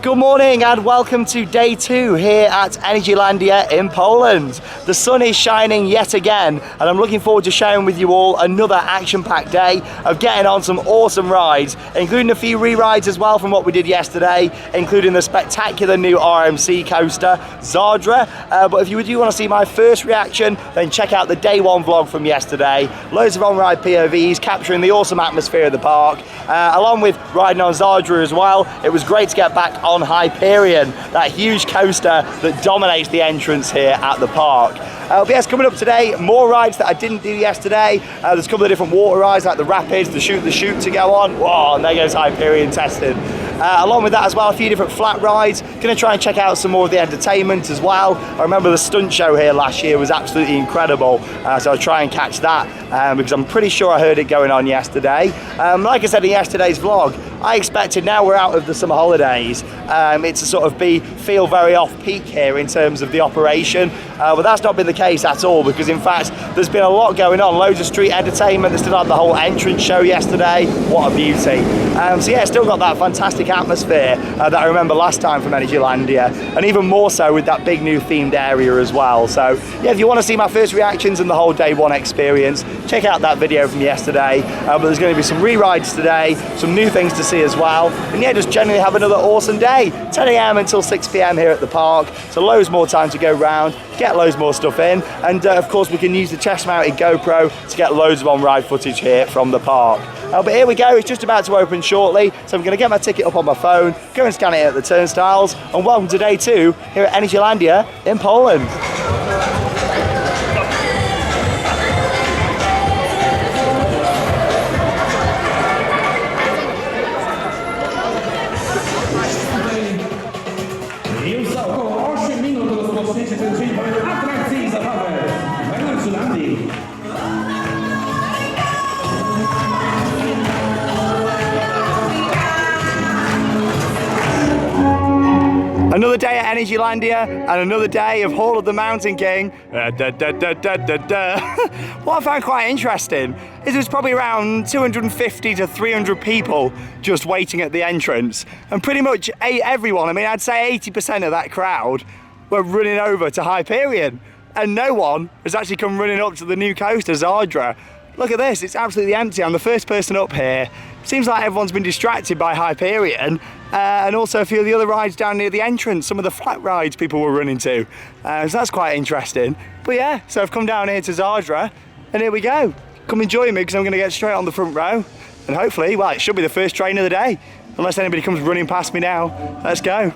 Good morning and welcome to day 2 here at Energylandia in Poland. The sun is shining yet again and I'm looking forward to sharing with you all another action-packed day of getting on some awesome rides, including a few re-rides as well from what we did yesterday, including the spectacular new RMC coaster, Zadra. But if you do want to see my first reaction, then check out the day 1 vlog from yesterday. Loads of on-ride POVs capturing the awesome atmosphere of the park, along with riding on Zadra as well. It was great to get back on Hyperion, that huge coaster that dominates the entrance here at the park. But yes, coming up today, more rides that I didn't do yesterday. There's a couple of different water rides like the Rapids, the Shoot to go on. Whoa, and there goes Hyperion testing. Along with that as well, a few different flat rides. Going to try and check out some more of the entertainment as well. I remember the stunt show here last year was absolutely incredible, so I'll try and catch that because I'm pretty sure I heard it going on yesterday. Like I said in yesterday's vlog, I expected, now we're out of the summer holidays, it to sort of feel very off-peak here in terms of the operation, but that's not been the case at all, because in fact there's been a lot going on, loads of street entertainment. They still had the whole entrance show yesterday. What a beauty. So yeah, still got that fantastic atmosphere that I remember last time from Energylandia, and even more so with that big new themed area as well. So yeah, if you want to see my first reactions and the whole day 1 experience, check out that video from yesterday. But there's going to be some re-rides today, some new things to see as well, and yeah, just generally have another awesome day. 10 AM until 6 PM here at the park, so loads more time to go round, get loads more stuff in, and of course we can use the chest mounted GoPro to get loads of on-ride footage here from the park. But here we go, it's just about to open shortly, so I'm going to get my ticket up on my phone, go and scan it at the turnstiles, and welcome to day 2 here at Energylandia in Poland. Już za około 8 minut rozpoczniecie ten dzień atrakcji i zabawek w Energylandii. Another day at Energylandia and another day of Hall of the Mountain King. What I found quite interesting is there's probably around 250 to 300 people just waiting at the entrance, and pretty much everyone, I mean I'd say 80% of that crowd were running over to Hyperion, and no one has actually come running up to the new coaster, Zadra. Look at this, it's absolutely empty. I'm the first person up here. Seems like everyone's been distracted by Hyperion and also a few of the other rides down near the entrance, some of the flat rides people were running to. So that's quite interesting. But yeah, so I've come down here to Zadra and here we go. Come and join me because I'm going to get straight on the front row and hopefully, well, it should be the first train of the day. Unless anybody comes running past me now. Let's go.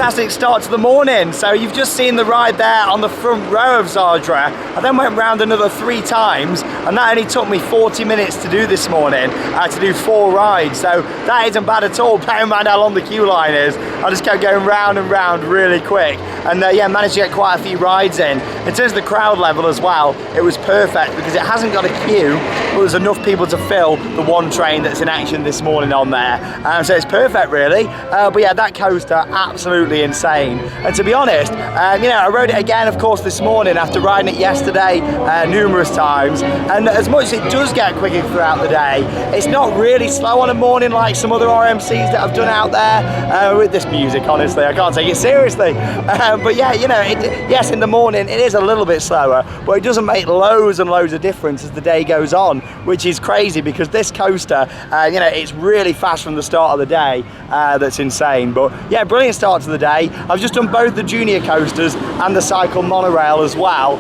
fantastic start to the morning. So you've just seen the ride there on the front row of Zadra. I then went round another 3 times, and that only took me 40 minutes to do this morning, to do 4 rides. So that isn't bad at all, bearing in mind how long the queue line is. I just kept going round and round really quick, and yeah, managed to get quite a few rides in. In terms of the crowd level as well, it was perfect because it hasn't got a queue, but there's enough people to fill the one train that's in action this morning on there. So it's perfect really. But yeah, that coaster, absolutely insane. And to be honest, you know, I rode it again, of course, this morning after riding it yesterday numerous times. And as much as it does get quicker throughout the day, it's not really slow on a morning like some other RMCs that I've done out there with this music. Honestly, I can't take it seriously. But yeah, you know, yes, in the morning it is a little bit slower, but it doesn't make loads and loads of difference as the day goes on, which is crazy because this coaster, you know, it's really fast from the start of the day. That's insane. But yeah, brilliant start to the day. I've just done both the junior coasters and the cycle monorail as well.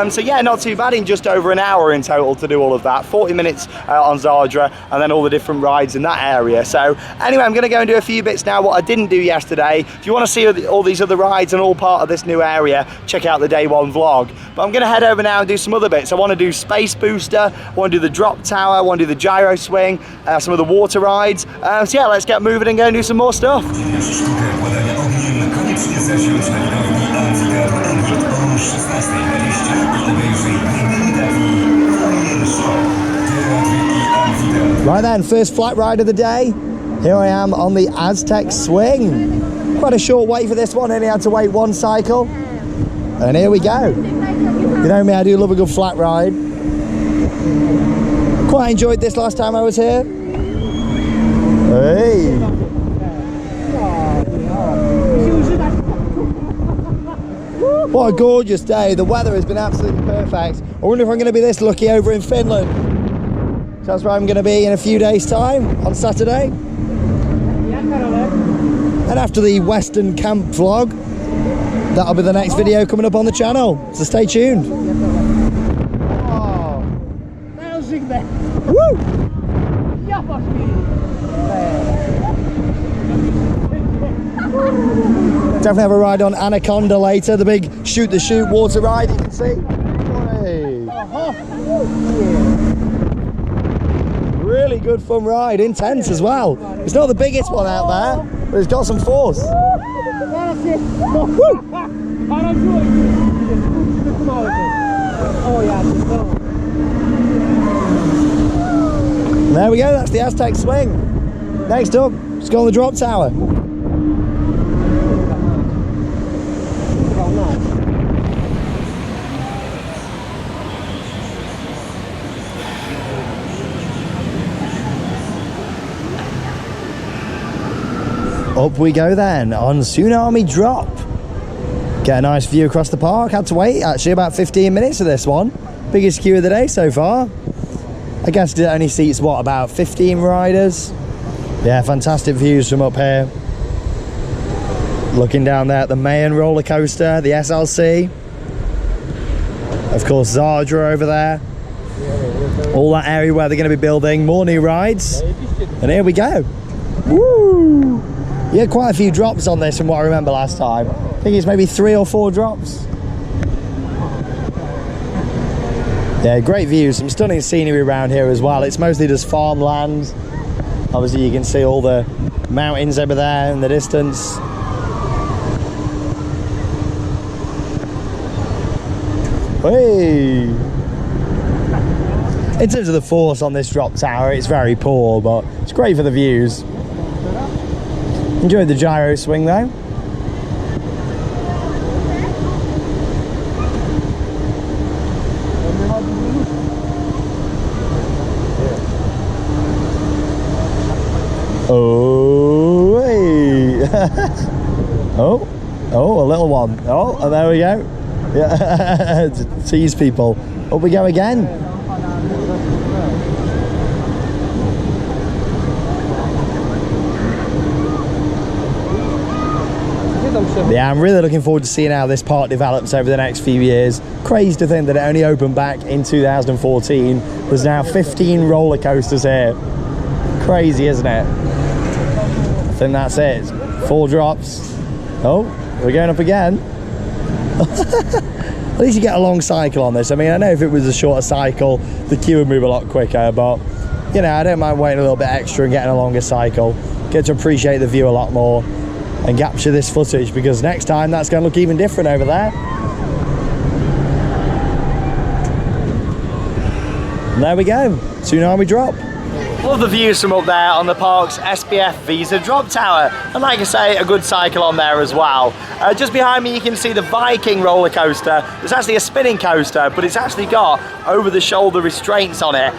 So yeah, not too bad in just over an hour in total to do all of that. 40 minutes on Zadra, and then all the different rides in that area. So anyway, I'm going to go and do a few bits now what I didn't do yesterday. If you want to see all these other rides and all part of this new area, check out the day 1 vlog. But I'm going to head over now and do some other bits. I want to do Space Booster, I want to do the drop tower, I want to do the gyro swing, some of the water rides. So yeah, let's get moving and go and do some more stuff. Right then, first flat ride of the day. Here I am on the Aztec Swing. Quite a short wait for this one, only had to wait 1 cycle. And here we go. You know me, I do love a good flat ride. Quite enjoyed this last time I was here. Hey. What a gorgeous day. The weather has been absolutely perfect. I wonder if I'm going to be this lucky over in Finland. So that's where I'm going to be in a few days' time, on Saturday. And after the Western Camp vlog, that'll be the next video coming up on the channel. So stay tuned. Woo! Definitely have a ride on Anaconda later, the big shoot the chute water ride you can see. Hey. Really good fun ride, intense as well. It's not the biggest one out there, but it's got some force. Woo. There we go, that's the Aztec Swing. Next up, let's go on the drop tower. Up we go then on Tsunami Drop. Get a nice view across the park. Had to wait actually about 15 minutes for this one. Biggest queue of the day so far. I guess it only seats what, about 15 riders. Yeah, fantastic views from up here. Looking down there at the main roller coaster, the SLC. Of course, Zadra over there. All that area where they're going to be building more new rides. And here we go. Woo! You had quite a few drops on this from what I remember last time. I think it's maybe 3 or 4 drops. Yeah, great views, some stunning scenery around here as well. It's mostly just farmland. Obviously you can see all the mountains over there in the distance. Hey! In terms of the force on this drop tower, it's very poor, but it's great for the views. Enjoyed the gyro swing though. Oh, hey. Oh, a little one. Oh, and there we go. Yeah, to tease people. Up we go again. Yeah, I'm really looking forward to seeing how this park develops over the next few years. Crazy to think that it only opened back in 2014. There's now 15 roller coasters here. Crazy, isn't it? I think that's it. 4 drops, Oh, we're going up again. At least you get a long cycle on this. I mean, I know if it was a shorter cycle, the queue would move a lot quicker, but you know, I don't mind waiting a little bit extra and getting a longer cycle. Get to appreciate the view a lot more and capture this footage, because next time that's going to look even different over there. And there we go, Tsunami Drop. Love the views from up there on the park's SPF Visa Drop Tower, and like I say, a good cycle on there as well. Just behind me you can see the Viking roller coaster. It's actually a spinning coaster, but it's actually got over the shoulder restraints on it.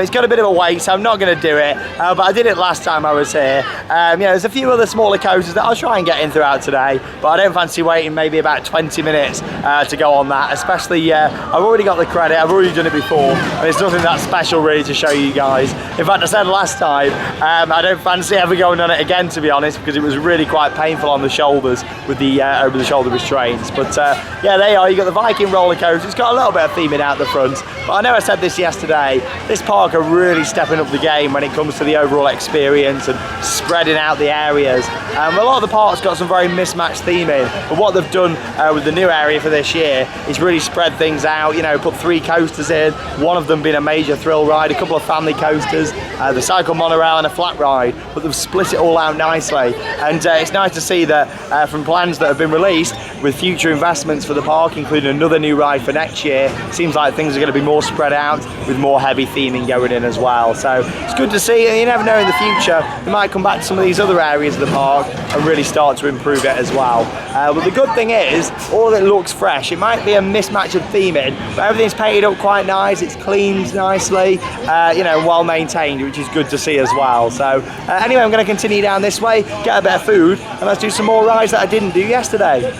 It's got a bit of a weight, so I'm not going to do it, but I did it last time I was here. Yeah, there's a few other smaller coasters that I'll try and get in throughout today, but I don't fancy waiting maybe about 20 minutes to go on that, especially I've already got the credit, I've already done it before, and it's nothing that special really to show you guys. In fact, I said last time, I don't fancy ever going on it again, to be honest, because it was really quite painful on the shoulders with the over the shoulder restraints. But yeah, there you are, you got the Viking roller coaster. It's got a little bit of theming out the front, but I know I said this yesterday, this park are really stepping up the game when it comes to the overall experience and spreading out the areas. A lot of the parks got some very mismatched theming, but what they've done with the new area for this year is really spread things out, you know, put 3 coasters in, one of them being a major thrill ride, a couple of family coasters, the cycle monorail and a flat ride, but they've split it all out nicely. And it's nice to see that from plans that have been released with future investments for the park, including another new ride for next year, seems like things are going to be more spread out with more heavy theming going in as well. So it's good to see, and you never know, in the future they might come back to some of these other areas of the park and really start to improve it as well. But the good thing is, all of it looks fresh. It might be a mismatch of theming, but everything's painted up quite nice, it's cleaned nicely, you know, well maintained, which is good to see as well. So anyway, I'm going to continue down this way, get a bit of food, and let's do some more rides that I didn't do yesterday.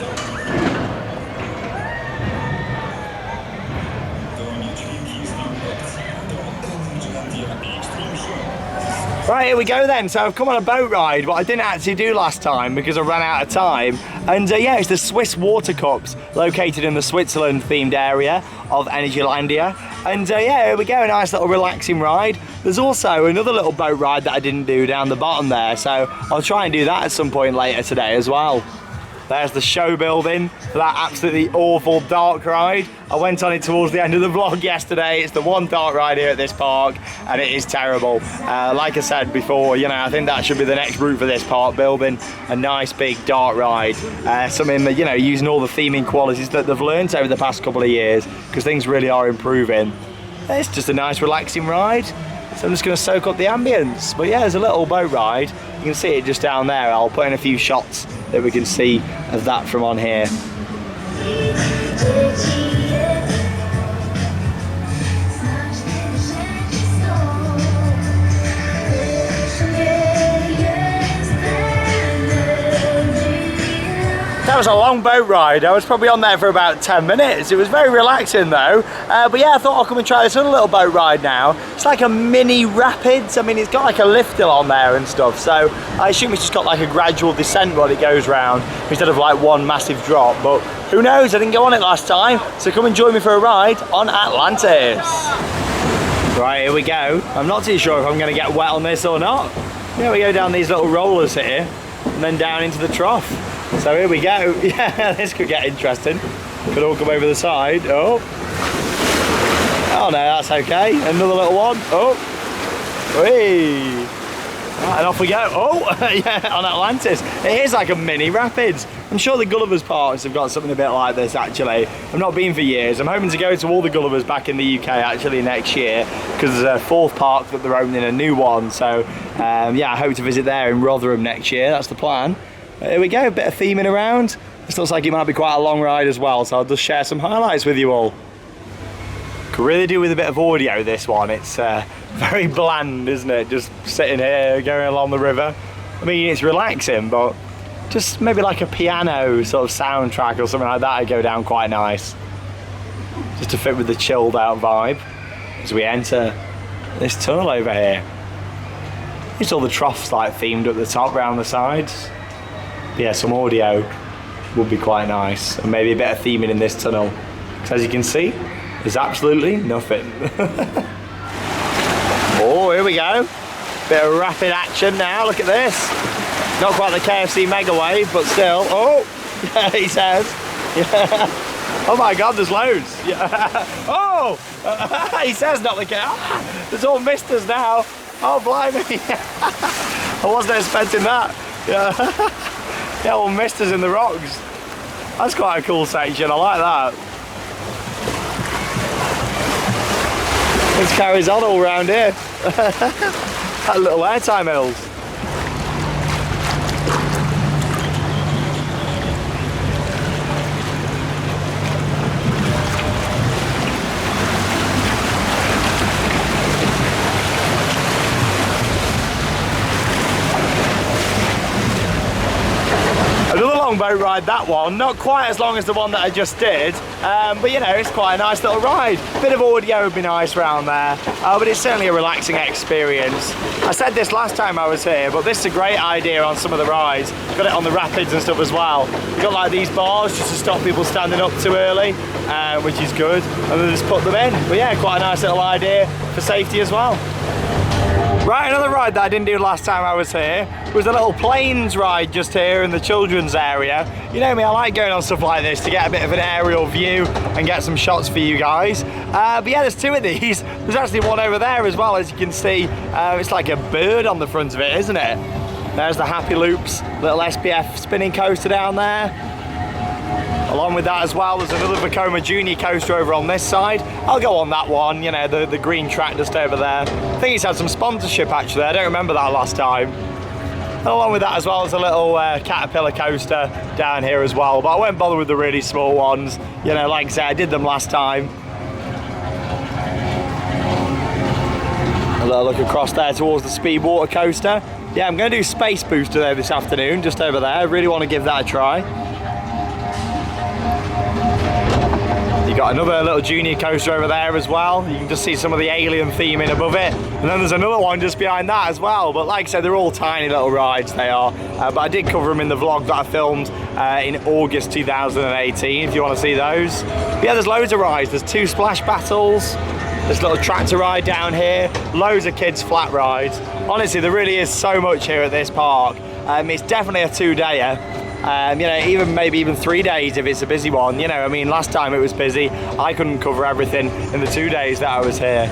Right, here we go then. So I've come on a boat ride, what I didn't actually do last time because I ran out of time. And yeah, it's the Swiss Water Cups, located in the Switzerland themed area of Energylandia. And yeah, here we go, a nice little relaxing ride. There's also another little boat ride that I didn't do down the bottom there, so I'll try and do that at some point later today as well. There's the show building for that absolutely awful dark ride. I went on it towards the end of the vlog yesterday. It's the one dark ride here at this park, and it is terrible. Like I said before, you know, I think that should be the next route for this park, building a nice big dark ride. Something that, you know, using all the theming qualities that they've learned over the past couple of years, because things really are improving. It's just a nice relaxing ride. So I'm just going to soak up the ambience. But yeah, there's a little boat ride. You can see it just down there. I'll put in a few shots that we can see of that from on here. That was a long boat ride. I was probably on there for about 10 minutes. It was very relaxing though. But yeah, I thought I'll come and try this other little boat ride now. It's like a mini rapids. I mean, it's got like a lift hill on there and stuff. So I assume it's just got like a gradual descent while it goes round, instead of like one massive drop. But who knows? I didn't go on it last time. So come and join me for a ride on Atlantis. Right, here we go. I'm not too sure if I'm going to get wet on this or not. Yeah, we go down these little rollers here and then down into the trough. So here we go. Yeah, this could get interesting. Could all come over the side. Oh. Oh no, that's okay. Another little one. Oh. Whee. Right, and off we go. Oh, yeah, on Atlantis. It is like a mini rapids. I'm sure the Gulliver's parks have got something a bit like this actually. I've not been for years. I'm hoping to go to all the Gulliver's back in the UK actually next year, because there's a 4th park that they're opening, a new one. So yeah, I hope to visit there in Rotherham next year. That's the plan. Here we go, a bit of theming around. This looks like it might be quite a long ride as well, so I'll just share some highlights with you all. Could really do with a bit of audio, this one. It's very bland, isn't it? Just sitting here, going along the river. I mean, it's relaxing, but just maybe like a piano sort of soundtrack or something like that would go down quite nice. Just to fit with the chilled out vibe as we enter this tunnel over here. It's all the troughs like themed up the top round the sides. Yeah, some audio would be quite nice, and maybe a bit of theming in this tunnel, because as you can see, there's absolutely nothing. Oh, here we go, bit of rapid action now. Look at this. Not quite the KFC Mega Wave, but still. Oh, yeah, he says. Yeah. Oh my God, there's loads. Yeah. Oh, he says not the KFC. There's all misters now. Oh, blimey. I wasn't expecting that. Yeah. Yeah, all misters in the rocks. That's quite a cool section, I like that. This carries on all around here. That little airtime hills. Another long boat ride, that one. Not quite as long as the one that I just did, but you know, it's quite a nice little ride. Bit of audio would be nice around there, but it's certainly a relaxing experience. I said this last time I was here, but this is a great idea on some of the rides. Got it on the rapids and stuff as well. You've got like these bars just to stop people standing up too early, which is good, and then just put them in. But yeah, quite a nice little idea for safety as well. Right, another ride that I didn't do last time I was here was a little planes ride just here in the children's area. You know me, I like going on stuff like this to get a bit of an aerial view and get some shots for you guys. But yeah, there's two of these. There's actually one over there as well, as you can see. It's like a bird on the front of it, isn't it? There's the Happy Loops little SPF spinning coaster down there. Along with that as well, there's another Vekoma Junior coaster over on this side. I'll go on that one, you know, the green track just over there. I think it's had some sponsorship actually, I don't remember that last time. And along with that as well, there's a little caterpillar coaster down here as well, but I won't bother with the really small ones. You know, like I said, I did them last time. A little look across there towards the speed water coaster. Yeah, I'm going to do Space Booster there this afternoon, just over there. I really want to give that a try. Got another little junior coaster over there as well. You can just see some of the alien theming above it. And then there's another one just behind that as well. But like I said, they're all tiny little rides, they are. But I did cover them in the vlog that I filmed in August 2018, if you want to see those. But yeah, there's loads of rides. There's 2 splash battles. There's a little tractor ride down here. Loads of kids' flat rides. Honestly, there really is so much here at this park. It's definitely a 2-dayer. You know, maybe even 3 days if it's a busy one. You know, I mean, last time it was busy. I couldn't cover everything in the 2 days that I was here.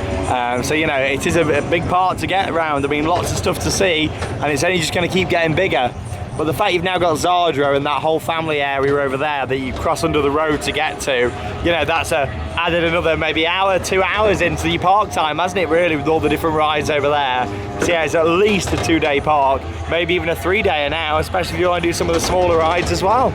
So, you know, it is a big part to get around. I mean, lots of stuff to see, and it's only just going to keep getting bigger. But the fact you've now got Zadra and that whole family area over there that you cross under the road to get to, you know, that's added another maybe hour, 2 hours into your park time, hasn't it, really, with all the different rides over there. So yeah, it's at least a 2-day park, maybe even a 3-dayer now, especially if you want to do some of the smaller rides as well.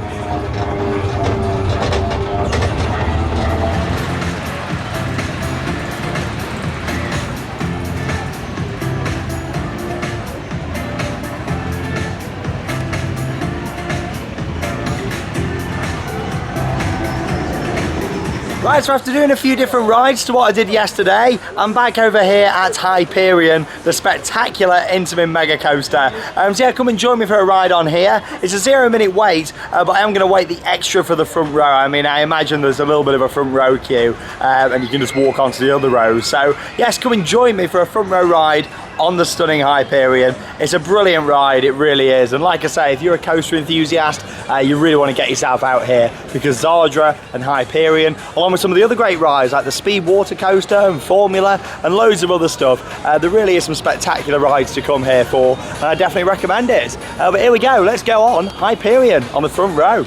Right, so after doing a few different rides to what I did yesterday, I'm back over here at Hyperion, the spectacular Intamin Mega Coaster. So yeah, come and join me for a ride on here. It's a 0-minute wait, but I am going to wait the extra for the front row. I mean, I imagine there's a little bit of a front row queue, and you can just walk onto the other rows. So yes, come and join me for a front row ride on the stunning Hyperion. It's a brilliant ride, it really is. And like I say, if you're a coaster enthusiast, you really want to get yourself out here, because Zadra and Hyperion, along with some of the other great rides like the Speed Water Coaster and Formula and loads of other stuff, there really is some spectacular rides to come here for, and I definitely recommend it. But here we go, let's go on Hyperion on the front row.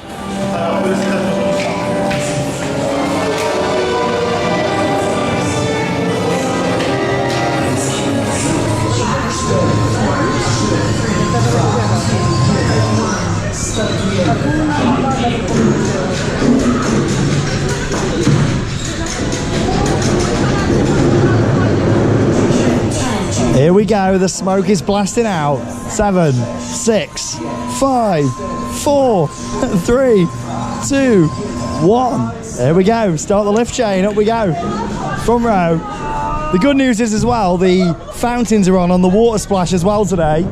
Here we go, the smoke is blasting out. 7, 6, 5, 4, 3, 2, 1. There we go, start the lift chain, up we go. Front row. The good news is as well, the fountains are on the water splash as well today.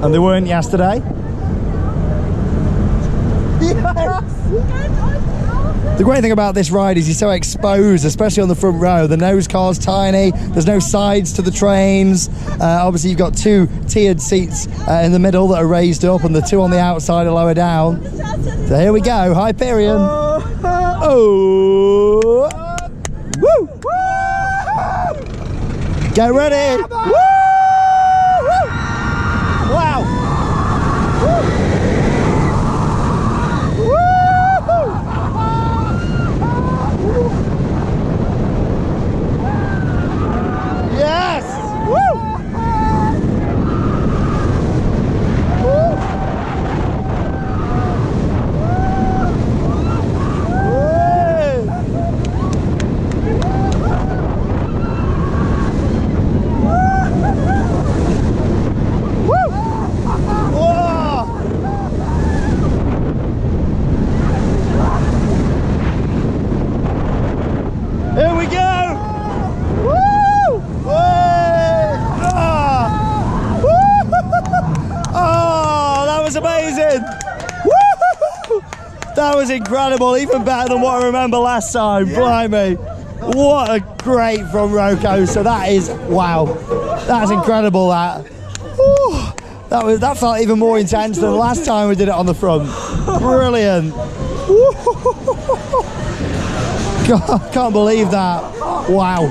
And they weren't yesterday. Yes! The great thing about this ride is you're so exposed, especially on the front row. The nose car's tiny, there's no sides to the trains. Obviously you've got 2 tiered seats in the middle that are raised up, and the 2 on the outside are lower down. So here we go, Hyperion. Oh! Woo! Get ready! Woo! Wow! Yes! Woo! Here we go! Woo! Oh, that was amazing! Woo! That was incredible, even better than what I remember last time. Blimey! What a great front row coaster! That is wow! That's incredible. That felt even more intense than the last time we did it on the front. Brilliant! God, can't believe that. Wow.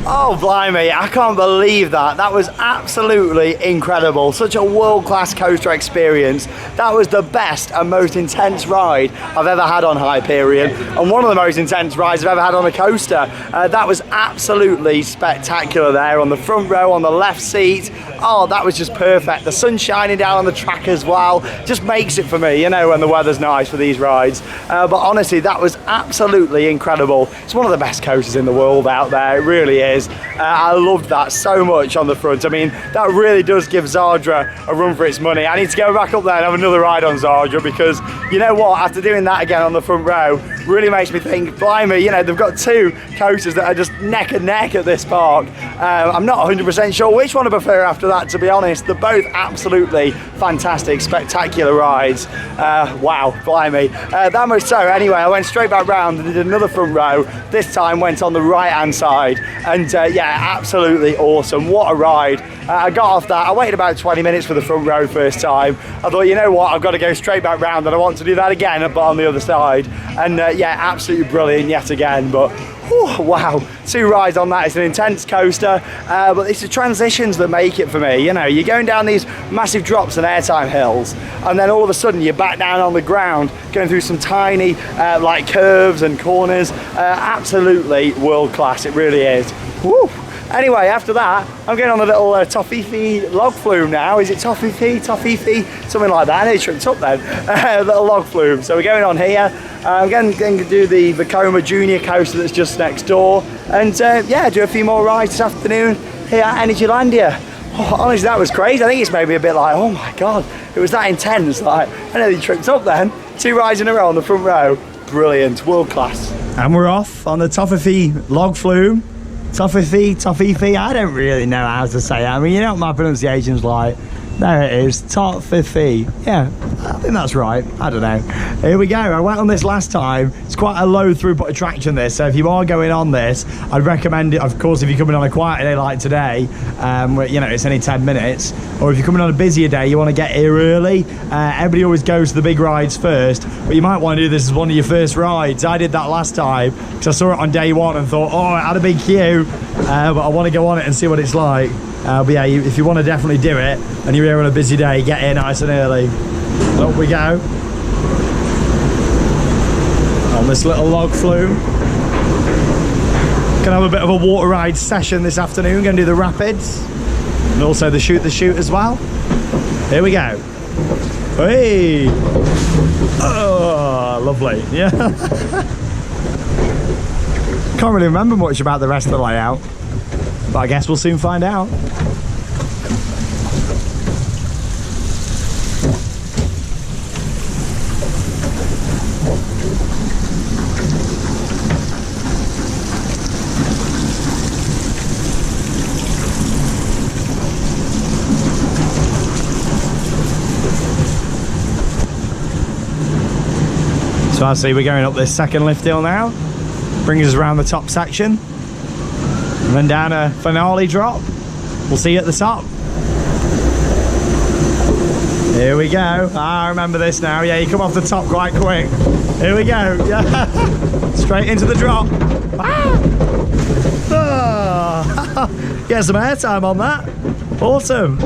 Oh, blimey, I can't believe that. That was absolutely incredible. Such a world-class coaster experience. That was the best and most intense ride I've ever had on Hyperion, and one of the most intense rides I've ever had on a coaster. That was absolutely spectacular there on the front row, on the left seat. Oh, that was just perfect. The sun shining down on the track as well. Just makes it for me, you know, when the weather's nice for these rides. But honestly, that was absolutely incredible. It's one of the best coasters in the world out there. It really is. I loved that so much on the front. I mean, that really does give Zadra a run for its money. I need to go back up there and have another ride on Zadra, because you know what, after doing that again on the front row, really makes me think, blimey, you know, they've got 2 coasters that are just neck and neck at this park. I'm not 100% sure which one I prefer after that, to be honest. They're both absolutely fantastic, spectacular rides. Wow, blimey. That much so, anyway, I went straight back round and did another front row. This time went on the right-hand side, and yeah, absolutely awesome. What a ride. I got off that. I waited about 20 minutes for the front row first time. I thought, you know what, I've got to go straight back round, and I want to do that again, but on the other side. And yeah, absolutely brilliant yet again. But whew, wow, 2 rides on that. It's an intense coaster, but it's the transitions that make it for me. You know, you're going down these massive drops and airtime hills, and then all of a sudden you're back down on the ground, going through some tiny like curves and corners. Absolutely world class, it really is. Woo. Anyway, after that, I'm getting on a little Toffeefi log flume now. Is it Toffeefi? Something like that. I nearly tripped up then. A little log flume. So we're going on here. I'm going to do the Vekoma Junior coaster that's just next door. And yeah, do a few more rides this afternoon here at Energylandia. Oh, honestly, that was crazy. I think it's made me a bit like, oh my God, it was that intense. Like, I nearly tripped up then. 2 rides in a row on the front row. Brilliant, world class. And we're off on the Toffeefi log flume. Toffeefi, I don't really know how to say it. I mean, you know what my pronunciation's like. There it is, Toffeefi. Yeah, I think that's right. I don't know. Here we go. I went on this last time. It's quite a low throughput attraction, this. So if you are going on this, I'd recommend it, of course, if you're coming on a quiet day like today, where, you know, it's only 10 minutes. Or if you're coming on a busier day, you want to get here early. Everybody always goes to the big rides first, but you might want to do this as one of your first rides. I did that last time because I saw it on day 1 and thought, oh, it had a big queue, but I want to go on it and see what it's like. But yeah, if you want to definitely do it and you're here on a busy day, get here nice and early. Up we go. On this little log flume. Gonna have a bit of a water ride session this afternoon. Gonna do the rapids and also the shoot as well. Here we go. Hey! Oh, lovely. Yeah. Can't really remember much about the rest of the layout, but I guess we'll soon find out. So I see we're going up this second lift hill now. Brings us around the top section. And then down a finale drop. We'll see you at the top. Here we go. I remember this now. Yeah, you come off the top quite quick. Here we go. Yeah. Straight into the drop. Ah! Oh. Get some airtime on that. Awesome.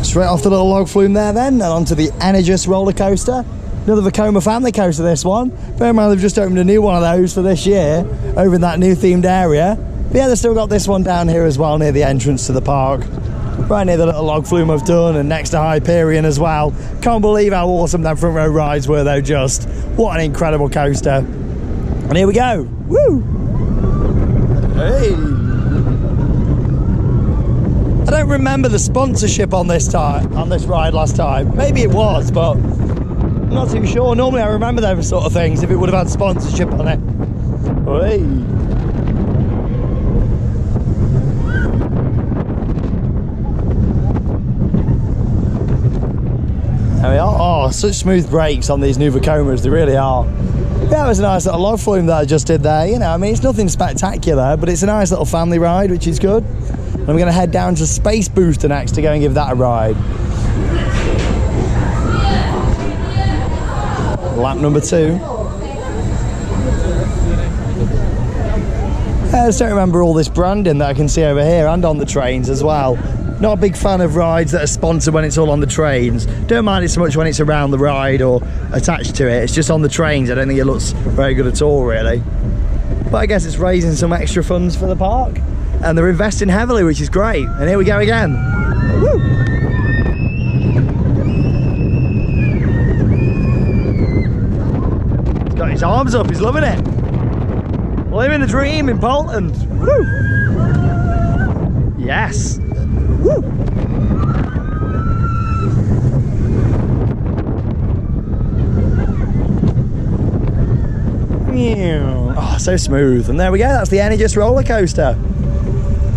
Straight off the little log flume there then, and onto the Analyst Rollercoaster. Another Vekoma family coaster, this one. Bear in mind they've just opened a new one of those for this year, over in that new themed area. But yeah, they've still got this one down here as well, near the entrance to the park. Right near the little log flume I've done, and next to Hyperion as well. Can't believe how awesome them front row rides were though, just. What an incredible coaster. And here we go. Woo! Hey! I don't remember the sponsorship on this ride last time. Maybe it was, but I'm not too sure. Normally I remember those sort of things if it would have had sponsorship on it. Hey. There we are. Oh, such smooth brakes on these new Vekomas, they really are. Yeah, it was a nice little log flume that I just did there. You know, I mean, it's nothing spectacular, but it's a nice little family ride, which is good. And I'm going to head down to Space Booster next to go and give that a ride. Lap number 2. I just don't remember all this branding that I can see over here and on the trains as well. Not a big fan of rides that are sponsored when it's all on the trains. Don't mind it so much when it's around the ride or attached to it. It's just on the trains. I don't think it looks very good at all, really. But I guess it's raising some extra funds for the park. And they're investing heavily, which is great. And here we go again. Woo! He's got his arms up, he's loving it. Living the dream in Poland. Woo! Yes. Woo! Oh, so smooth. And there we go, that's the Analyst Rollercoaster.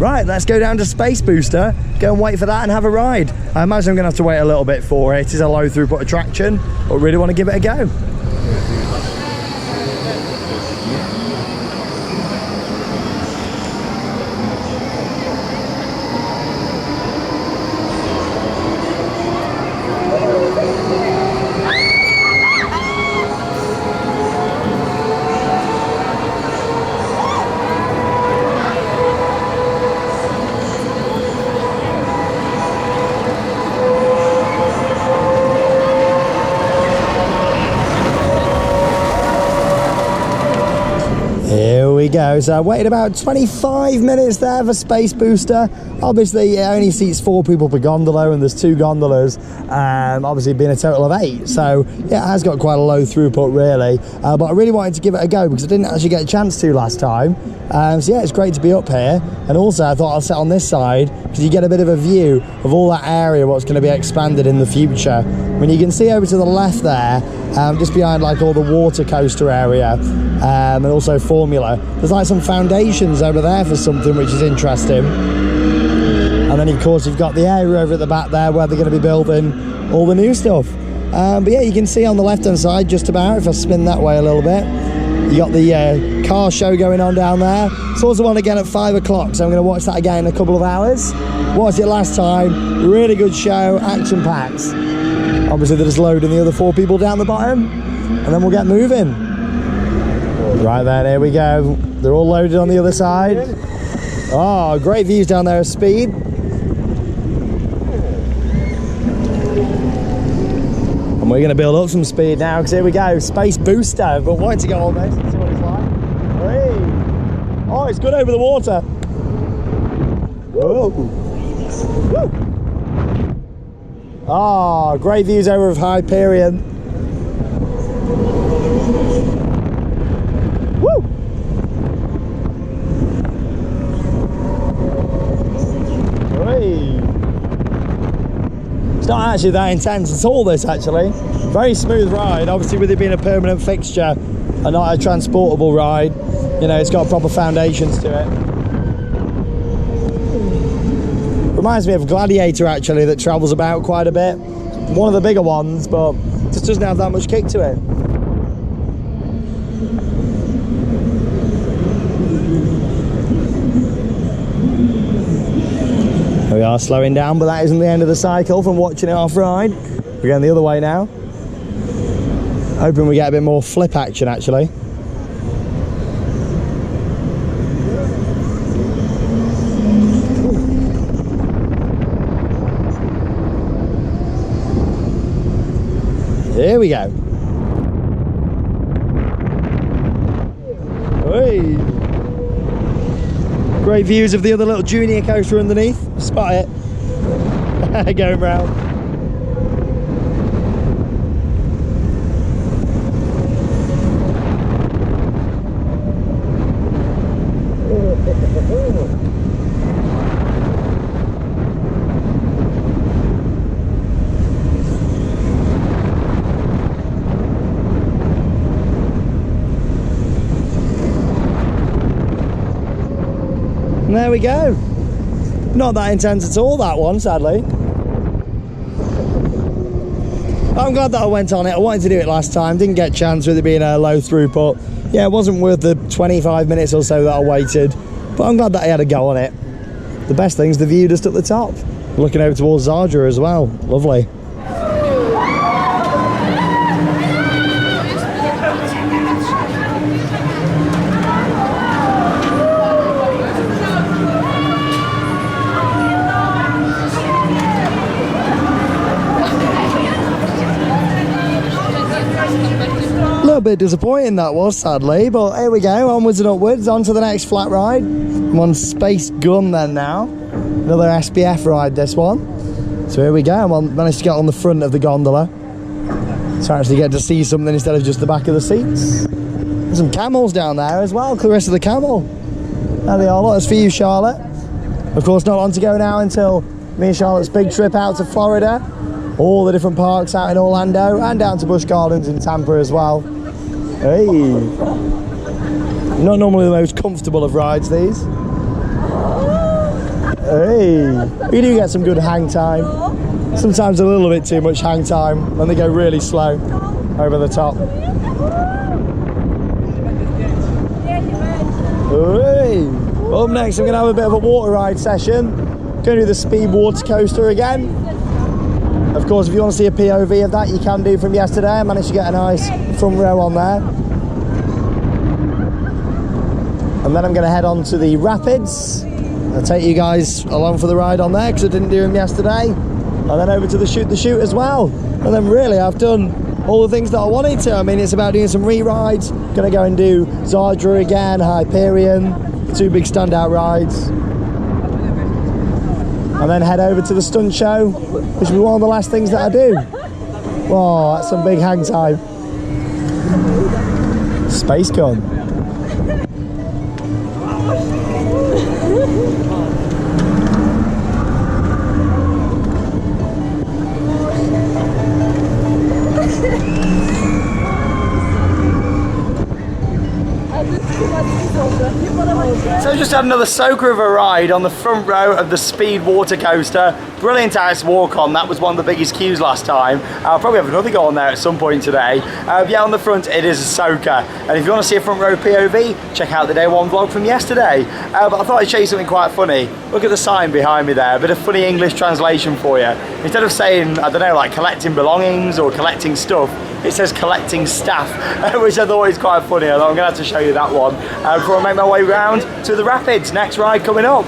Right, let's go down to Space Booster, go and wait for that and have a ride. I imagine I'm going to have to wait a little bit for it. It is a low throughput attraction, but really want to give it a go. Here we go. So I waited about 25 minutes there for Space Booster. Obviously it only seats 4 people per gondola and there's 2 gondolas, obviously being a total of 8, so yeah, it has got quite a low throughput really, but I really wanted to give it a go because I didn't actually get a chance to last time. So yeah, it's great to be up here, and also I thought I'll sit on this side because you get a bit of a view of all that area, what's going to be expanded in the future. I mean, you can see over to the left there, just behind like all the water coaster area, and also Formula, there's like some foundations over there for something which is interesting. And then of course you've got the area over at the back there where they're going to be building all the new stuff. But yeah, you can see on the left hand side just about, if I spin that way a little bit, you got the car show going on down there. It's also on again at 5 o'clock, so I'm going to watch that again in a couple of hours. Watched it last time, really good show, action packed. Obviously they're just loading the other 4 people down the bottom, and then we'll get moving. Right then, here we go. They're all loaded on the other side. Oh, great views down there of speed. And we're going to build up some speed now, because here we go, Space Booster. But wanted to go on this and see what it's like. Hey. Oh, it's good over the water. Whoa. Woo. Oh, great views over of Hyperion. Woo. Hey. It's not actually that intense at all, this actually. Very smooth ride, obviously with it being a permanent fixture and not a transportable ride. You You know, it's got proper foundations to it. Reminds me of Gladiator actually, that travels about quite a bit. One of the bigger ones, but just doesn't have that much kick to it. Here we are slowing down, but that isn't the end of the cycle from watching it off-ride. We're going the other way now. Hoping we get a bit more flip action actually. Here we go. Hey. Great views of the other little junior coaster underneath. Spot it. Going round. And there we go. Not that intense at all, that one, sadly. I'm glad that I went on it. I wanted to do it last time, didn't get a chance with it being a low throughput. Yeah, it wasn't worth the 25 minutes or so that I waited, but I'm glad that I had a go on it. The best thing's the view just at the top. Looking over towards Zadra as well. Lovely. A little bit disappointing that was, sadly, but here we go, onwards and upwards, on to the next flat ride. I'm on Space Gun then now. Another SPF ride, this one. So here we go, I managed to get on the front of the gondola. So I actually get to see something instead of just the back of the seats. There's some camels down there as well, Clarissa the camel. There they are, look, that's for you, Charlotte. Of course, not long to go now until me and Charlotte's big trip out to Florida. All the different parks out in Orlando and down to Busch Gardens in Tampa as well. Hey, not normally the most comfortable of rides, these. Hey, you do get some good hang time. Sometimes a little bit too much hang time when they go really slow over the top. Hey. Up next, I'm going to have a bit of a water ride session. Going to do the speed water coaster again. Of course, if you want to see a POV of that, you can do from yesterday. I managed to get a nice front row on there. And then I'm going to head on to the rapids. I'll take you guys along for the ride on there because I didn't do them yesterday. And then over to the shoot as well. And then really, I've done all the things that I wanted to. I mean, it's about doing some re-rides. Going to go and do Zadra again, Hyperion, two big standout rides. And then head over to the stunt show, which will be one of the last things that I do. Whoa, that's some big hang time. Space Gun. So just had another soaker of a ride on the front row of the speed water coaster. Brilliant ice walk on. That was one of the biggest queues last time. I'll probably have another go on there at some point today. Yeah, on the front it is a soaker. And if you want to see a front row POV, check out the day one vlog from yesterday. But I thought I'd show you something quite funny. Look at the sign behind me there. A bit of funny English translation for you. Instead of saying, I don't know, like collecting belongings or collecting stuff, it says collecting staff, which I thought was quite funny. I thought I'm going to have to show you that one before I make my way round to the rapids. Next ride coming up.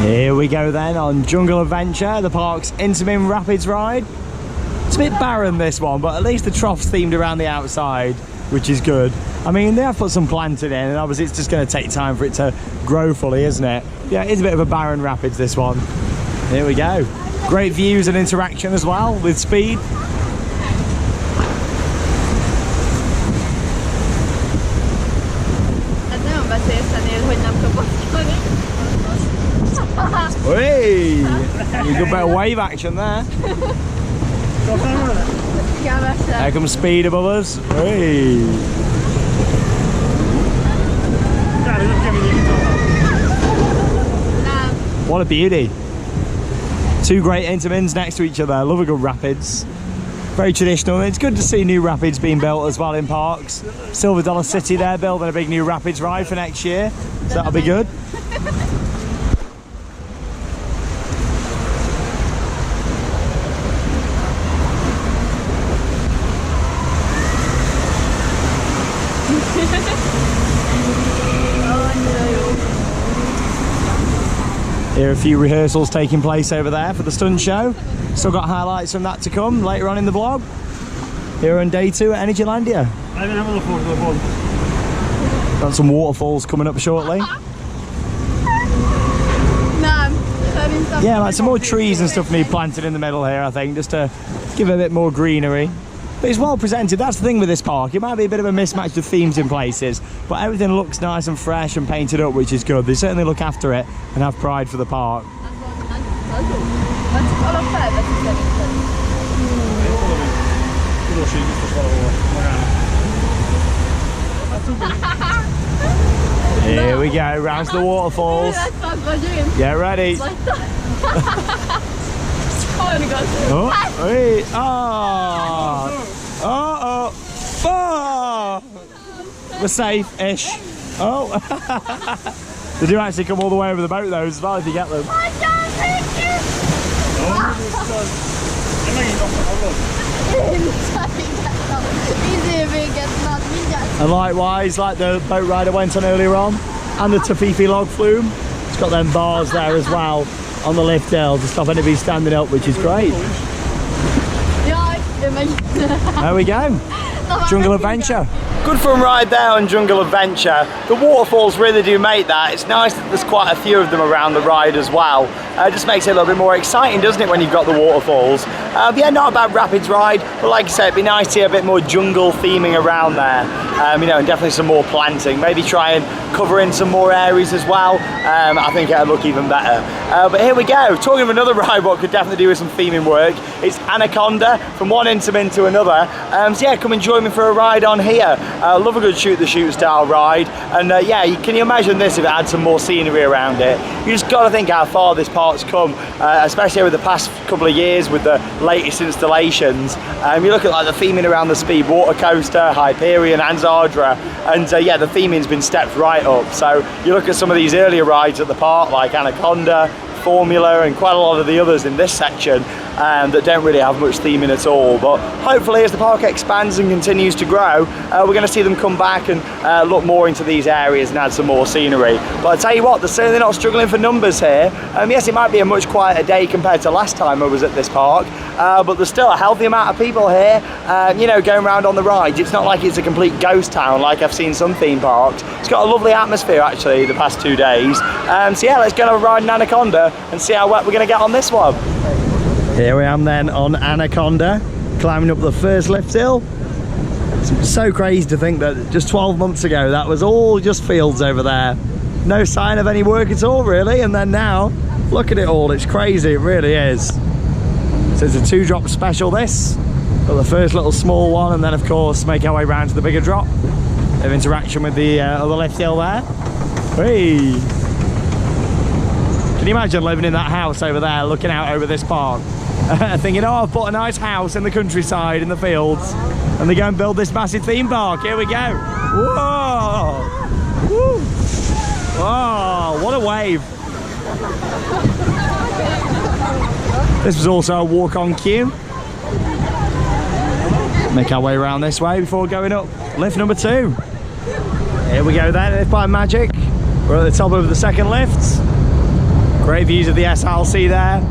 Here we go then on Jungle Adventure, the park's Intamin Rapids ride. It's a bit barren, this one, but at least the trough's themed around the outside, which is good. I mean, they have put some planting in, and obviously it's just going to take time for it to grow fully, isn't it? Yeah, it is a bit of a barren rapids, this one. Here we go. Great views and interaction as well with speed. Hey, A good bit of wave action there. There comes speed above us. Hey. What a beauty. Two great Intamins next to each other. I love a good rapids. Very traditional. It's good to see new rapids being built as well in parks. Silver Dollar City there building a big new rapids ride for next year. So that'll be good. Here are a few rehearsals taking place over there for the stunt show. Still got highlights from that to come later on in the vlog. Here on day 2 at Energylandia. Got some waterfalls coming up shortly. Yeah, like some more trees and stuff need planted in the middle here, I think, just to give it a bit more greenery. But it's well presented. That's the thing with this park. It might be a bit of a mismatch of themes in places, but everything looks nice and fresh and painted up, which is good. They certainly look after it and have pride for the park. Here we go, round to the waterfalls. Get ready. Oh, wait. Oh. We're safe-ish. Oh. They do actually come all the way over the boat though as well if you get them. And likewise, like the boat ride I went on earlier on, and the Tafifi log flume, it's got them bars there as well on the lift hill to stop anybody standing up, which is great. There we go. Jungle Adventure. Good fun ride there on Jungle Adventure. The waterfalls really do make that. It's nice that there's quite a few of them around the ride as well. It just makes it a little bit more exciting, doesn't it, when you've got the waterfalls. Yeah, not a bad rapids ride, but like I said, it'd be nice to see a bit more jungle theming around there. You know, and definitely some more planting. Maybe try and cover in some more areas as well. I think it'll look even better. But here we go. Talking of another ride, what could definitely do with some theming work, it's Anaconda, from one Intamin to another. So yeah, come and join me for a ride on here. Love a good shoot-the-shoot style ride. And yeah, can you imagine this if it had some more scenery around it? You just got to think how far this park's come, especially over the past couple of years with the latest installations. You look at like the theming around the Speed Water Coaster, Hyperion and Zadra, and yeah, the theming's been stepped right up. So you look at some of these earlier rides at the park like Anaconda, Formula and quite a lot of the others in this section that don't really have much theming at all, but hopefully as the park expands and continues to grow, we're going to see them come back and look more into these areas and add some more scenery. But I tell you what, they're certainly not struggling for numbers here. Yes, it might be a much quieter day compared to last time I was at this park, but there's still a healthy amount of people here, you know, going around on the rides. It's not like it's a complete ghost town like I've seen some theme parks. It's got a lovely atmosphere actually the past 2 days. So yeah, let's go on a ride in Anaconda and see how wet we're going to get on this one. Here we am then on Anaconda, climbing up the first lift hill. It's so crazy to think that just 12 months ago that was all just fields over there. No sign of any work at all really, and then now, look at it all, it's crazy, it really is. So it's a 2-drop special this. Got the first little small one and then of course make our way round to the bigger drop. Bit of interaction with the other lift hill there. Hey! Can you imagine living in that house over there, looking out over this park? Thinking, oh, I've bought a nice house in the countryside, in the fields, and they go and build this massive theme park. Here we go. Whoa! Woo. Oh, what a wave. This was also a walk-on queue. Make our way around this way before going up lift number 2. Here we go then, if by magic. We're at the top of the second lift. Great views of the SLC there.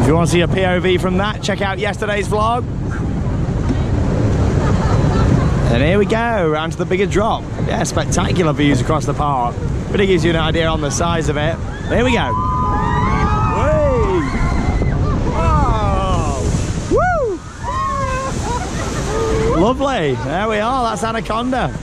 If you want to see a POV from that, check out yesterday's vlog. And here we go, round to the bigger drop. Yeah, spectacular views across the park. But it gives you an idea on the size of it. Here we go. Whee! Whoa! Woo! Lovely. There we are, that's Anaconda.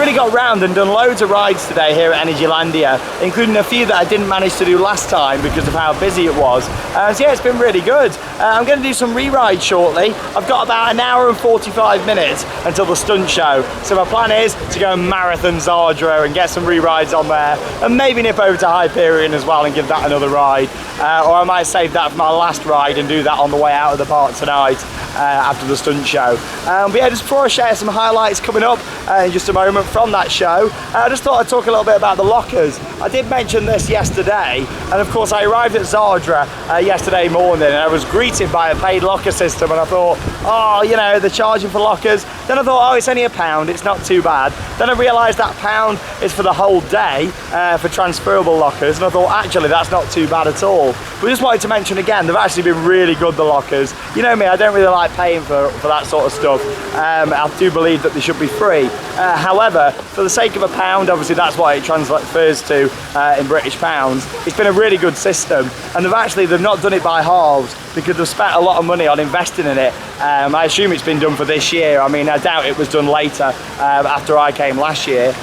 really got round and done loads of rides today here at Energylandia, including a few that I didn't manage to do last time because of how busy it was. So yeah, it's been really good. I'm going to do some re-rides shortly. I've got about an hour and 45 minutes until the stunt show. So my plan is to go and marathon Zadra and get some re-rides on there, and maybe nip over to Hyperion as well and give that another ride. Or I might save that for my last ride and do that on the way out of the park tonight after the stunt show. But yeah, just before I share some highlights coming up in just a moment from that show, I just thought I'd talk a little bit about the lockers. I did mention this yesterday, and of course I arrived at Zadra yesterday morning and I was greeted by a paid locker system, and I thought, oh, you know, they're charging for lockers. Then I thought, oh, it's only £1, it's not too bad. Then I realised that £1 is for the whole day for transferable lockers, and I thought, actually, that's not too bad at all. We just wanted to mention again, they've actually been really good, the lockers. You know me, I don't really like paying for that sort of stuff. I do believe that they should be free. However, for the sake of £1, obviously that's what it transfers to in British pounds. It's been a really good system, and they've not done it by halves because they've spent a lot of money on investing in it. I assume it's been done for this year. I mean, I doubt it was done later after I came last year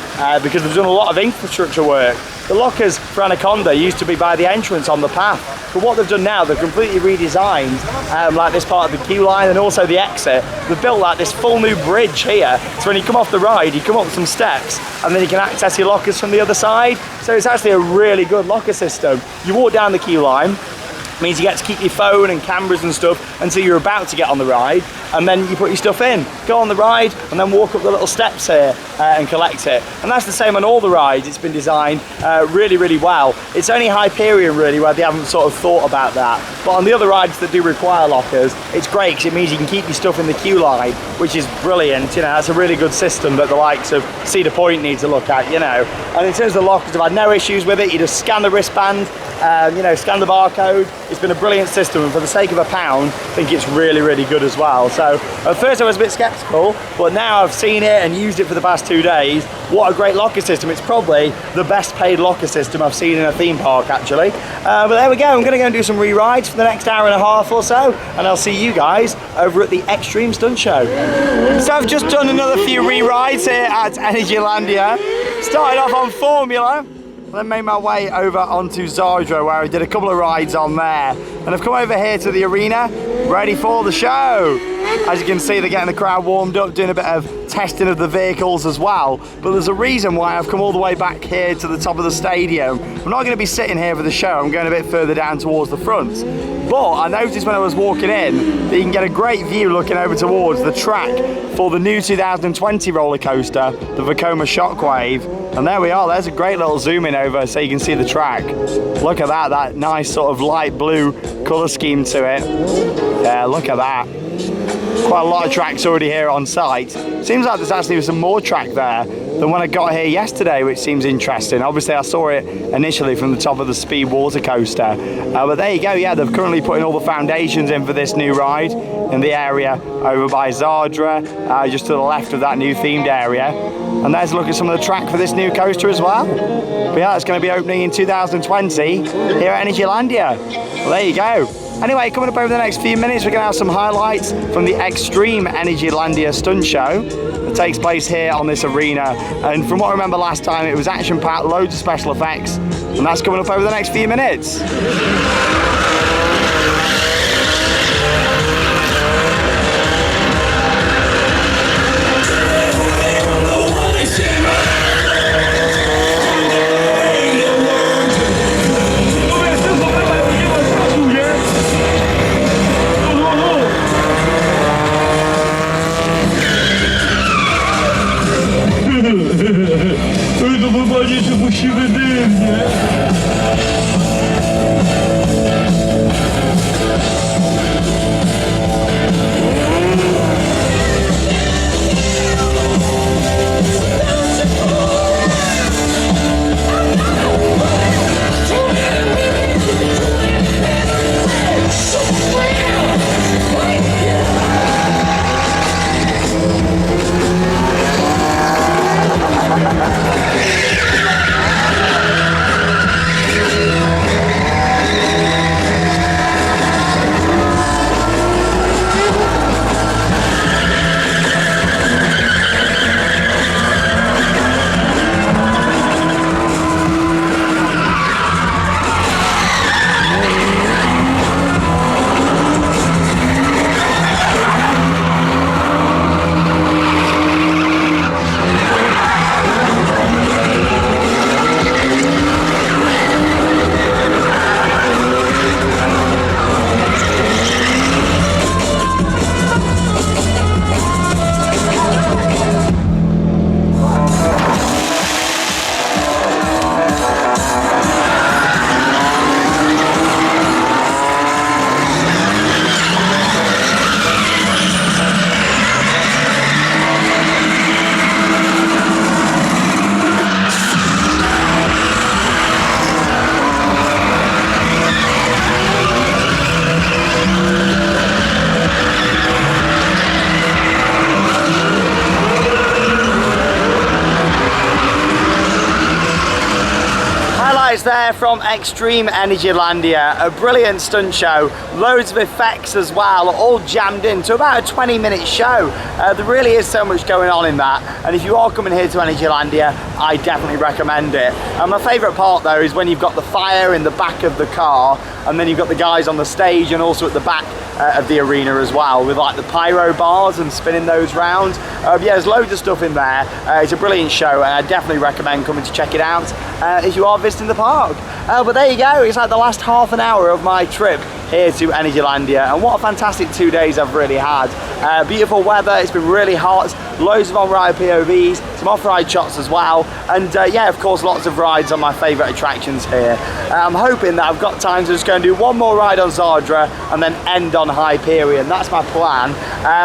because they've done a lot of infrastructure work. The lockers for Anaconda used to be by the entrance on the path, but what they've done now, they've completely redesigned like this part of the queue line and also the exit. They've built like this full new bridge here, so when you come off the ride, you come up some steps and then you can access your lockers from the other side. So it's actually a really good locker system. You walk down the queue line, means you get to keep your phone and cameras and stuff until you're about to get on the ride, and then you put your stuff in, go on the ride, and then walk up the little steps here and collect it. And that's the same on all the rides. It's been designed really, really well. It's only Hyperion really where they haven't sort of thought about that. But on the other rides that do require lockers, it's great because it means you can keep your stuff in the queue line, which is brilliant. You know, that's a really good system that the likes of Cedar Point need to look at, you know. And in terms of the lockers, I've had no issues with it. You just scan the wristband, you know, scan the barcode. It's been a brilliant system, and for the sake of £1, I think it's really, really good as well. So at first I was a bit skeptical, but now I've seen it and used it for the past 2 days. What a great locker system. It's probably the best paid locker system I've seen in a theme park, actually. But there we go. I'm going to go and do some re-rides for the next hour and a half or so, and I'll see you guys over at the Extreme Stunt Show. So I've just done another few re-rides here at Energylandia. Started off on Formula, then made my way over onto Zadra where I did a couple of rides on there, and I've come over here to the arena ready for the show. As you can see, they're getting the crowd warmed up, doing a bit of testing of the vehicles as well. But there's a reason why I've come all the way back here to the top of the stadium. I'm not going to be sitting here for the show, I'm going a bit further down towards the front. But I noticed when I was walking in that you can get a great view looking over towards the track for the new 2020 roller coaster, the Vekoma Shockwave. And there we are, there's a great little zoom in over so you can see the track. Look at that nice sort of light blue colour scheme to it. Yeah, look at that. Quite a lot of tracks already here on site. Seems like there's actually some more track there than when I got here yesterday, which seems interesting. Obviously I saw it initially from the top of the speed water coaster. But there you go, yeah, they're currently putting all the foundations in for this new ride in the area over by Zadra, just to the left of that new themed area. And there's a look at some of the track for this new coaster as well. But yeah, it's going to be opening in 2020 here at Energylandia. Well, there you go. Anyway, coming up over the next few minutes, we're going to have some highlights from the Extreme Energylandia Stunt Show that takes place here on this arena. And from what I remember last time, it was action-packed, loads of special effects, and that's coming up over the next few minutes. To wywodzić upuściwy dym, nie? guys there from Extreme Energylandia, a brilliant stunt show, loads of effects as well, all jammed into about a 20-minute show. There really is so much going on in that, and if you are coming here to Energylandia, I definitely recommend it. And my favourite part though is when you've got the fire in the back of the car, and then you've got the guys on the stage and also at the back of the arena as well, with like the pyro bars and spinning those round. Yeah, there's loads of stuff in there. It's a brilliant show, and I definitely recommend coming to check it out if you are visiting the park. But there you go, it's like the last half an hour of my trip here to Energylandia, and what a fantastic 2 days I've really had. Beautiful weather, it's been really hot, loads of on-ride POVs, some off-ride shots as well, and yeah, of course, lots of rides on my favourite attractions here. I'm hoping that I've got time to just go and do one more ride on Zadra and then end on Hyperion. That's my plan.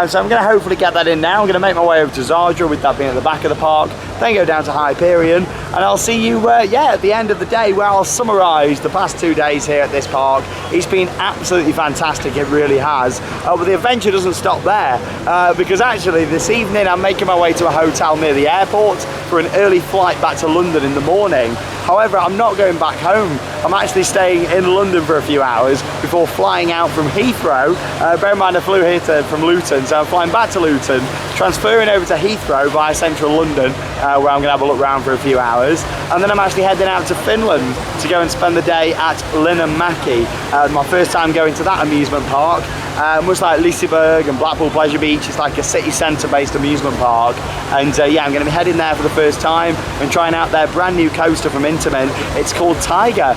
So I'm going to hopefully get that in now. I'm going to make my way over to Zadra, with that being at the back of the park, then go down to Hyperion, and I'll see you yeah, at the end of the day, where I'll summarise the past 2 days here at this park. It's been absolutely fantastic, it really has. But the adventure doesn't stop there, because actually this evening I'm making my way to a hotel near the airport for an early flight back to London in the morning. However, I'm not going back home. I'm actually staying in London for a few hours before flying out from Heathrow. Bear in mind I flew here from Luton, so I'm flying back to Luton, transferring over to Heathrow via central London, where I'm going to have a look around for a few hours, and then I'm actually heading out to Finland to go and spend the day at Linnanmäki. My first time going to that amusement park. Much like Liseberg and Blackpool Pleasure Beach, it's like a city centre based amusement park, and yeah, I'm going to be heading there for the first time and trying out their brand new coaster from Intamin. It's called Tiger.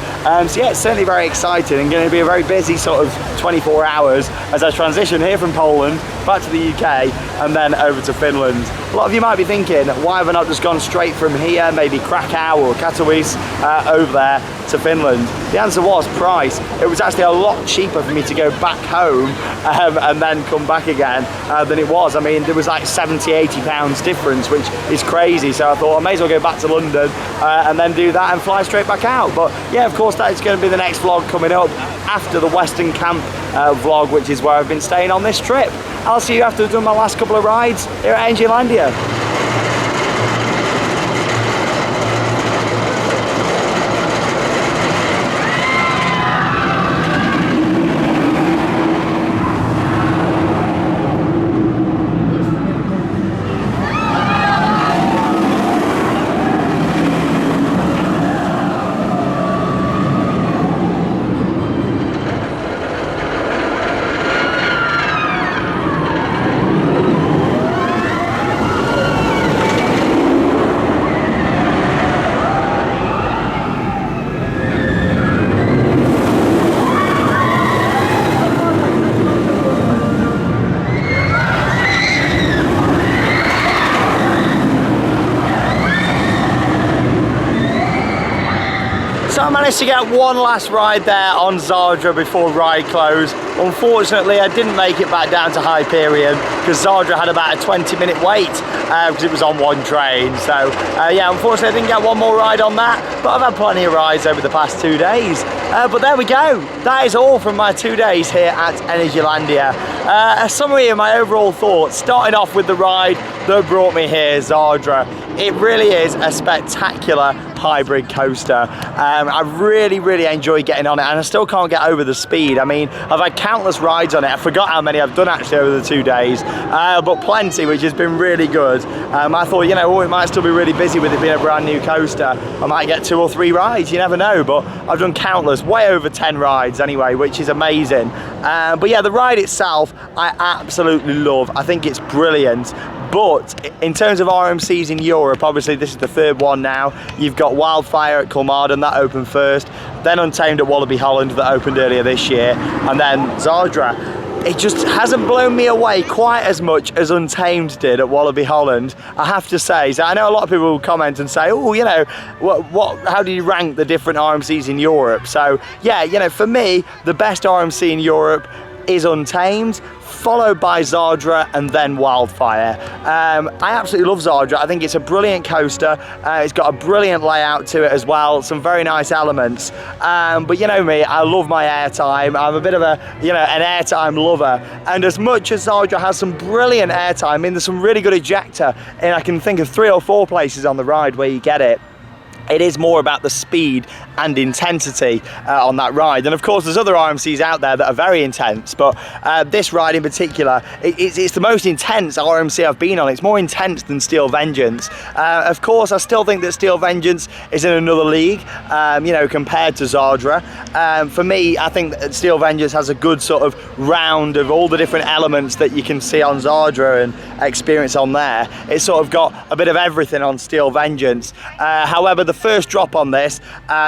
So yeah, it's certainly very exciting and going to be a very busy sort of 24 hours as I transition here from Poland back to the UK and then over to Finland. A lot of you might be thinking, why have I not just gone straight from here, maybe Krakow or Katowice, over there to Finland? The answer was price. It was actually a lot cheaper for me to go back home and then come back again than it was. I mean, there was like 70-80 pounds difference, which is crazy. So I thought I may as well go back to London and then do that and fly straight back out. But yeah, of course, that is going to be the next vlog coming up after the Western Camp vlog, which is where I've been staying on this trip. I'll see you after I've done my last couple of rides here at Energylandia. So I managed to get one last ride there on Zadra before ride close. Unfortunately, I didn't make it back down to Hyperion because Zadra had about a 20-minute wait because it was on one train. So yeah, unfortunately I didn't get one more ride on that, but I've had plenty of rides over the past 2 days. But there we go. That is all from my 2 days here at Energylandia. A summary of my overall thoughts, starting off with the ride that brought me here, Zadra. It really is a spectacular hybrid coaster. I really enjoy getting on it, and I still can't get over the speed. I mean, I've had countless rides on it. I forgot how many I've done actually over the 2 days, but plenty, which has been really good. I thought, you know, it might still be really busy with it being a brand new coaster. I might get 2 or 3 rides, you never know, but I've done countless, way over 10 rides anyway, which is amazing. But yeah, the ride itself, I absolutely love. I think it's brilliant. But in terms of RMCs in Europe, obviously this is the 3rd one now. You've got Wildfire at Kulmaden, that opened first, then Untamed at Wallaby Holland, that opened earlier this year, and then Zadra. It just hasn't blown me away quite as much as Untamed did at Wallaby Holland, I have to say. So I know a lot of people will comment and say, oh, you know, how do you rank the different RMCs in Europe? So yeah, you know, for me, the best RMC in Europe is Untamed, followed by Zadra and then Wildfire. I absolutely love Zadra. I think it's a brilliant coaster. It's got a brilliant layout to it as well, some very nice elements. But you know me, I love my airtime. I'm a bit of a, you know, an airtime lover. And as much as Zadra has some brilliant airtime, I mean, there's some really good ejector, and I can think of 3 or 4 places on the ride where you get it. it is more about the speed and intensity on that ride. And of course there's other RMCs out there that are very intense, but this ride in particular, it's the most intense RMC I've been on. It's more intense than Steel Vengeance. Of course I still think that Steel Vengeance is in another league, you know, compared to Zadra. For me, I think that Steel Vengeance has a good sort of round of all the different elements that you can see on Zadra and experience on there. It's sort of got a bit of everything on Steel Vengeance. However, the first drop on this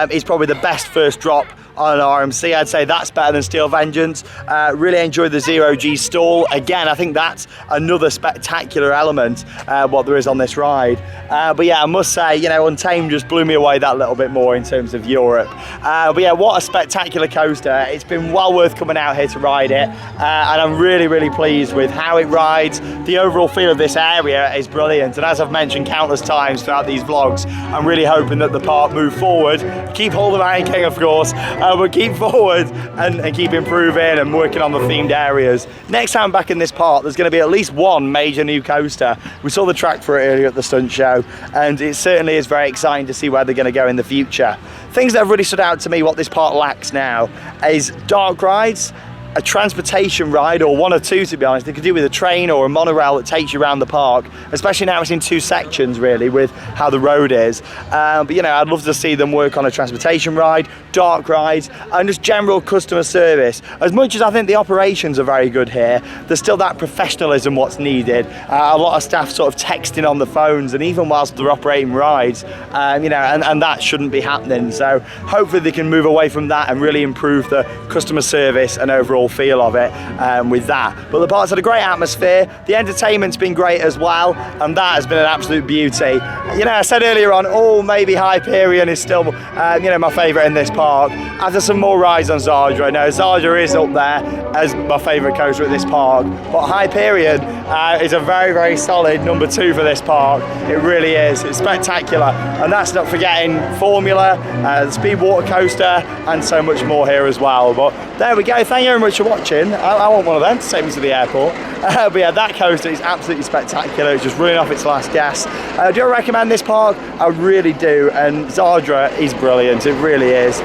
is probably the best first drop on an RMC. I'd say that's better than Steel Vengeance. Really enjoyed the Zero G stall. Again, I think that's another spectacular element what there is on this ride. But yeah, I must say, you know, Untamed just blew me away that little bit more in terms of Europe. But yeah, what a spectacular coaster. It's been well worth coming out here to ride it. And I'm really, really pleased with how it rides. The overall feel of this area is brilliant. And as I've mentioned countless times throughout these vlogs, I'm really hoping that the park move forward. Keep hold of Iron King, of course, but keep forward and keep improving and working on the themed areas. Next time back in this park, there's going to be at least one major new coaster. We saw the track for it earlier at the stunt show, and it certainly is very exciting to see where they're going to go in the future. Things that have really stood out to me, what this park lacks now, is dark rides, a transportation ride, or one or two to be honest. They could do with a train or a monorail that takes you around the park, especially now it's in two sections really with how the road is. But you know, I'd love to see them work on a transportation ride, dark rides, and just general customer service. As much as I think the operations are very good here, there's still that professionalism what's needed. A lot of staff sort of texting on the phones, and even whilst they're operating rides, you know, and that shouldn't be happening. So hopefully they can move away from that and really improve the customer service and overall feel of it with that. But the park's had a great atmosphere, the entertainment's been great as well, and that has been an absolute beauty. You know, I said earlier on, oh, maybe Hyperion is still you know, my favourite in this park. After some more rides on Zadra, no, Zadra is up there as my favourite coaster at this park, but Hyperion is a very, very solid number 2 for this park. It really is. It's spectacular, and that's not forgetting Formula, the Speed Water Coaster, and so much more here as well. But there we go. Thank you very much for watching. I want one of them to take me to the airport. But yeah, that coaster is absolutely spectacular. It's just running off its last gas. Do I recommend this park? I really do, and Zadra is brilliant. It really is.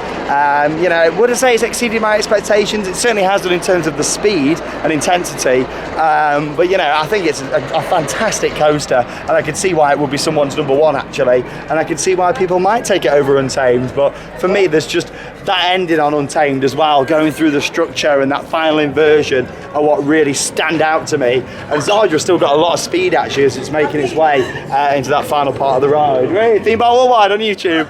You know, would I say it's exceeded my expectations? It certainly has done in terms of the speed and intensity. But you know, I think it's a fantastic coaster, and I can see why it would be someone's number 1 actually, and I can see why people might take it over Untamed. But for me, there's just that ending on Untamed as well, going through the structure and that final inversion are what really stand out to me. And Zadra's still got a lot of speed actually as it's making its way into that final part of the ride. Right, Theme Bar Worldwide on YouTube.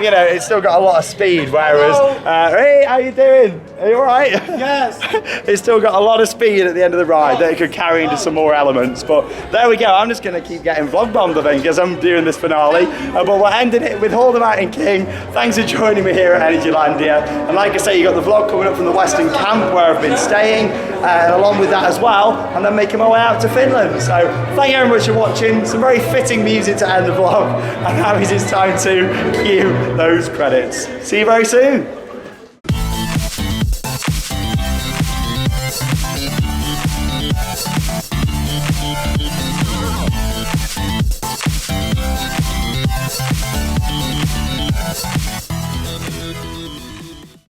You know, it's still got a lot of speed, whereas hey, how you doing? Are you all right? Yes. It's still got a lot of speed at the end of the ride that it could carry into some more elements. But there we go. I'm just going to keep getting vlog bombed, I think, as I'm doing this finale. But we're ending it with Hold the Mountain King. Thanks for joining me here at Energylandia. And like I say, you got the vlog coming up from the Western Camp where I've been staying, and along with that as well, and then making my way out to Finland. So thank you very much for watching. Some very fitting music to end the vlog. And now it's time to cue those credits. See you very soon.